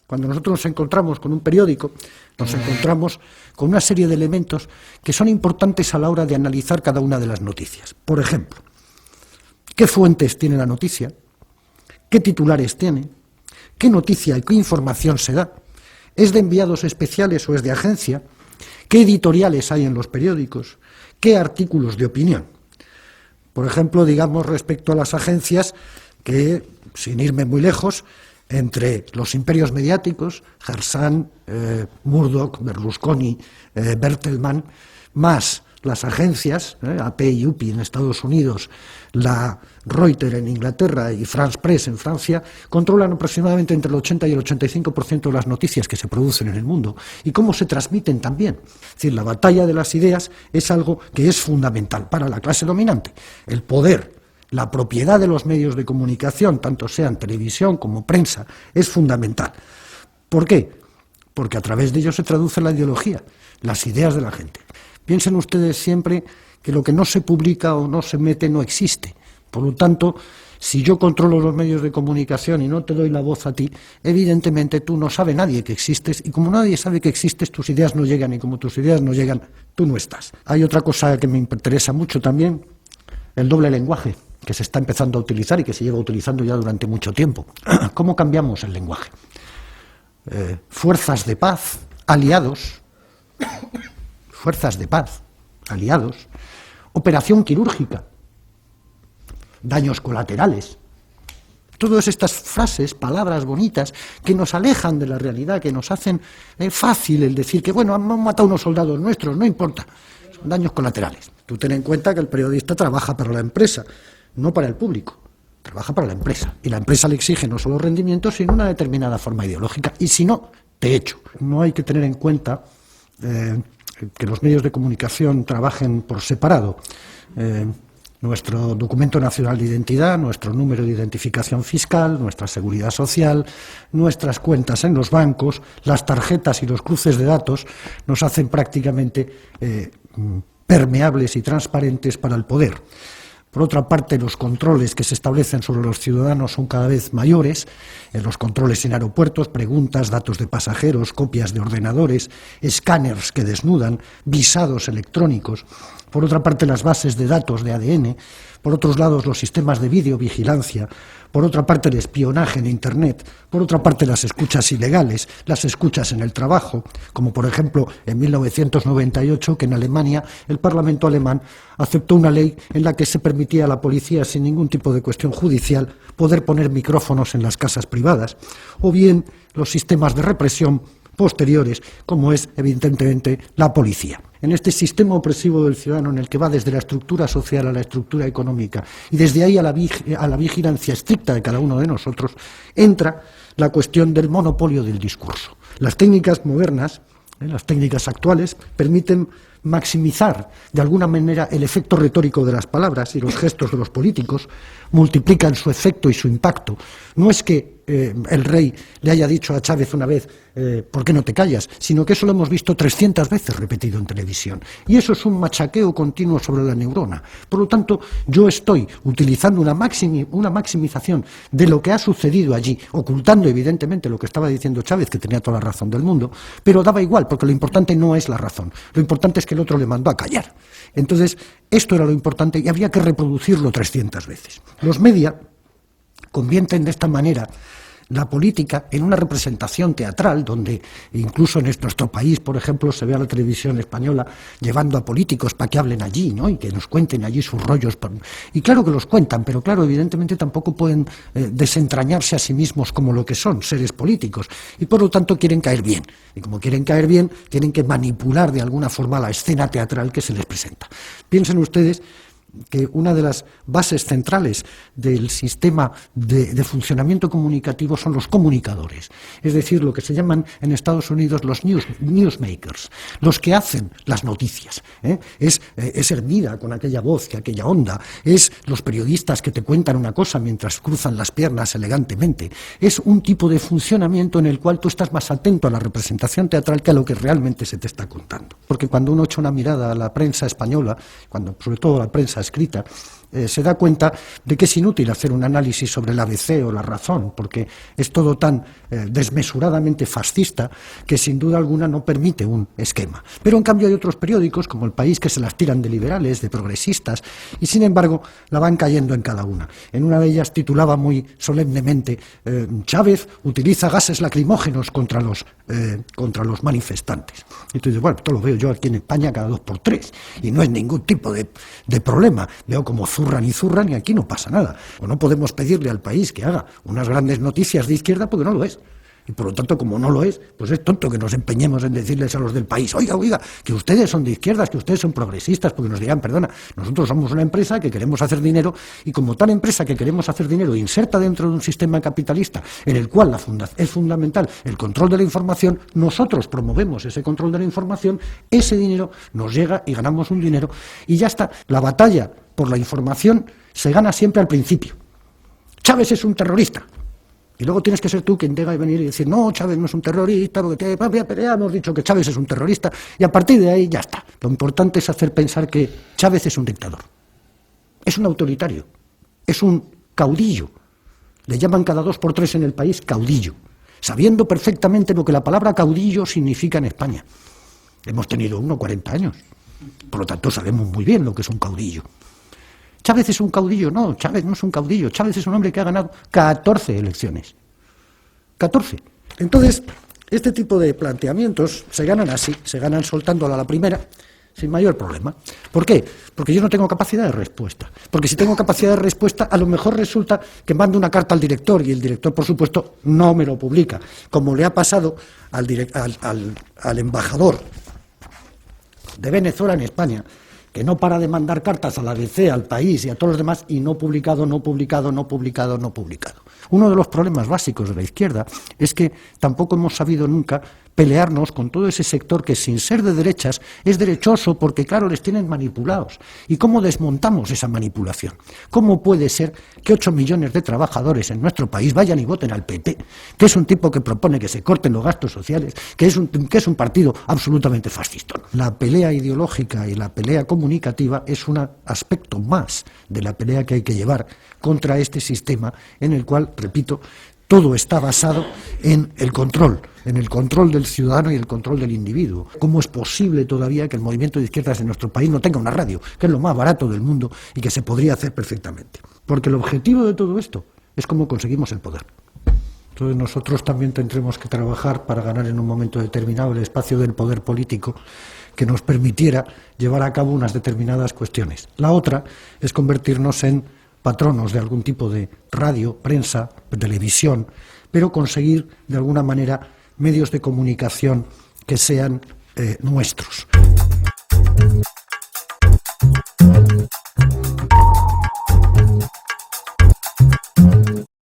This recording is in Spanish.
Cuando nosotros nos encontramos con un periódico, nos encontramos con una serie de elementos que son importantes a la hora de analizar cada una de las noticias. Por ejemplo, ¿qué fuentes tiene la noticia? ¿Qué titulares tiene? ¿Qué noticia y qué información se da? ¿Es de enviados especiales o es de agencia? ¿Qué editoriales hay en los periódicos? ¿Qué artículos de opinión? Por ejemplo, digamos respecto a las agencias que, sin irme muy lejos, entre los imperios mediáticos, Harsan, Murdoch, Berlusconi, Bertelsmann, más las agencias, AP y UPI en Estados Unidos, la Reuters en Inglaterra y France Press en Francia, controlan aproximadamente entre el 80 y el 85% de las noticias que se producen en el mundo y cómo se transmiten también. Es decir, la batalla de las ideas es algo que es fundamental para la clase dominante. El poder, la propiedad de los medios de comunicación, tanto sean televisión como prensa, es fundamental. ¿Por qué? Porque a través de ello se traduce la ideología, las ideas de la gente. Piensen ustedes siempre que lo que no se publica o no se mete no existe. Por lo tanto, si yo controlo los medios de comunicación y no te doy la voz a ti, evidentemente tú no sabe nadie que existes, y como nadie sabe que existes, tus ideas no llegan, y como tus ideas no llegan, tú no estás. Hay otra cosa que me interesa mucho también, el doble lenguaje, que se está empezando a utilizar y que se lleva utilizando ya durante mucho tiempo. ¿Cómo cambiamos el lenguaje? Fuerzas de paz, aliados, fuerzas de paz, aliados, operación quirúrgica, daños colaterales. Todas estas frases, palabras bonitas, que nos alejan de la realidad, que nos hacen fácil el decir que, bueno, han matado unos soldados nuestros, no importa, son daños colaterales. Tú ten en cuenta que el periodista trabaja para la empresa, no para el público, trabaja para la empresa. Y la empresa le exige no solo rendimientos, sino una determinada forma ideológica. Y si no, te echo. No hay que tener en cuenta que los medios de comunicación trabajen por separado. Nuestro documento nacional de identidad, nuestro número de identificación fiscal, nuestra seguridad social, nuestras cuentas en los bancos, las tarjetas y los cruces de datos nos hacen prácticamente permeables y transparentes para el poder. Por otra parte, los controles que se establecen sobre los ciudadanos son cada vez mayores, los controles en aeropuertos, preguntas, datos de pasajeros, copias de ordenadores, escáneres que desnudan, visados electrónicos. Por otra parte, las bases de datos de ADN, por otros lados, los sistemas de videovigilancia, por otra parte, el espionaje en Internet, por otra parte, las escuchas ilegales, las escuchas en el trabajo, como por ejemplo en 1998, que en Alemania el Parlamento alemán aceptó una ley en la que se permitía a la policía, sin ningún tipo de cuestión judicial, poder poner micrófonos en las casas privadas, o bien los sistemas de represión posteriores, como es evidentemente la policía. En este sistema opresivo del ciudadano, en el que va desde la estructura social a la estructura económica y desde ahí a la vigilancia estricta de cada uno de nosotros, entra la cuestión del monopolio del discurso. Las técnicas modernas, las técnicas actuales, permiten maximizar de alguna manera el efecto retórico de las palabras, y los gestos de los políticos multiplican su efecto y su impacto. No es que el rey le haya dicho a Chávez una vez ¿por qué no te callas?, sino que eso lo hemos visto 300 veces repetido en televisión, y eso es un machaqueo continuo sobre la neurona. Por lo tanto, yo estoy utilizando una maximización de lo que ha sucedido allí, ocultando evidentemente lo que estaba diciendo Chávez, que tenía toda la razón del mundo, pero daba igual, porque lo importante no es la razón, lo importante es que el otro le mandó a callar. Entonces, esto era lo importante y habría que reproducirlo 300 veces. Los media convierten de esta manera la política en una representación teatral, donde incluso en nuestro país, por ejemplo, se ve a la televisión española llevando a políticos para que hablen allí, ¿no?, y que nos cuenten allí sus rollos. Y claro que los cuentan, pero claro, evidentemente tampoco pueden desentrañarse a sí mismos como lo que son, seres políticos, y por lo tanto quieren caer bien. Y como quieren caer bien, tienen que manipular de alguna forma la escena teatral que se les presenta. Piensen ustedes que una de las bases centrales del sistema de funcionamiento comunicativo son los comunicadores, es decir, lo que se llaman en Estados Unidos los newsmakers, los que hacen las noticias. Es Hermida con aquella voz, que aquella onda, es los periodistas que te cuentan una cosa mientras cruzan las piernas elegantemente, es un tipo de funcionamiento en el cual tú estás más atento a la representación teatral que a lo que realmente se te está contando. Porque cuando uno echa una mirada a la prensa española, sobre todo a la prensa escrita, se da cuenta de que es inútil hacer un análisis sobre el ABC o la razón, porque es todo tan desmesuradamente fascista que sin duda alguna no permite un esquema. Pero en cambio hay otros periódicos, como El País, que se las tiran de liberales, de progresistas, y sin embargo la van cayendo en cada una. En una de ellas titulaba muy solemnemente Chávez utiliza gases lacrimógenos contra los manifestantes. Y tú dices, bueno, esto lo veo yo aquí en España cada 2 por 3 y no es ningún tipo de problema. Veo como zurran y aquí no pasa nada. O no podemos pedirle al País que haga unas grandes noticias de izquierda porque no lo es. Y por lo tanto, como no lo es, pues es tonto que nos empeñemos en decirles a los del País, oiga, que ustedes son de izquierdas, que ustedes son progresistas, porque nos dirán, perdona, nosotros somos una empresa que queremos hacer dinero y como tal empresa que queremos hacer dinero inserta dentro de un sistema capitalista en el cual es fundamental el control de la información, nosotros promovemos ese control de la información, ese dinero nos llega y ganamos un dinero y ya está. La batalla por la información se gana siempre al principio. Chávez es un terrorista. Y luego tienes que ser tú quien tenga que venir y decir, no, Chávez no es un terrorista, porque ya hemos dicho que Chávez es un terrorista, y a partir de ahí ya está. Lo importante es hacer pensar que Chávez es un dictador, es un autoritario, es un caudillo. Le llaman cada 2 por 3 en el País caudillo, sabiendo perfectamente lo que la palabra caudillo significa en España. Hemos tenido uno 40 años, por lo tanto sabemos muy bien lo que es un caudillo. Chávez es un caudillo, no, Chávez no es un caudillo, Chávez es un hombre que ha ganado 14 elecciones. 14. Entonces, este tipo de planteamientos se ganan así, se ganan soltándolo a la primera, sin mayor problema. ¿Por qué? Porque yo no tengo capacidad de respuesta. Porque si tengo capacidad de respuesta, a lo mejor resulta que mando una carta al director y el director, por supuesto, no me lo publica, como le ha pasado al embajador de Venezuela en España, que no para de mandar cartas a la ABC, al País y a todos los demás, y no publicado. Uno de los problemas básicos de la izquierda es que tampoco hemos sabido nunca pelearnos con todo ese sector que, sin ser de derechas, es derechoso porque, claro, les tienen manipulados. ¿Y cómo desmontamos esa manipulación? ¿Cómo puede ser que 8 millones de trabajadores en nuestro país vayan y voten al PP, que es un tipo que propone que se corten los gastos sociales, que es un partido absolutamente fascista? La pelea ideológica y la pelea comunicativa es un aspecto más de la pelea que hay que llevar contra este sistema en el cual, repito, todo está basado en el control del ciudadano y el control del individuo. ¿Cómo es posible todavía que el movimiento de izquierdas de nuestro país no tenga una radio, que es lo más barato del mundo y que se podría hacer perfectamente? Porque el objetivo de todo esto es cómo conseguimos el poder. Entonces nosotros también tendremos que trabajar para ganar en un momento determinado el espacio del poder político que nos permitiera llevar a cabo unas determinadas cuestiones. La otra es convertirnos en patronos de algún tipo de radio, prensa, televisión, pero conseguir de alguna manera medios de comunicación que sean nuestros.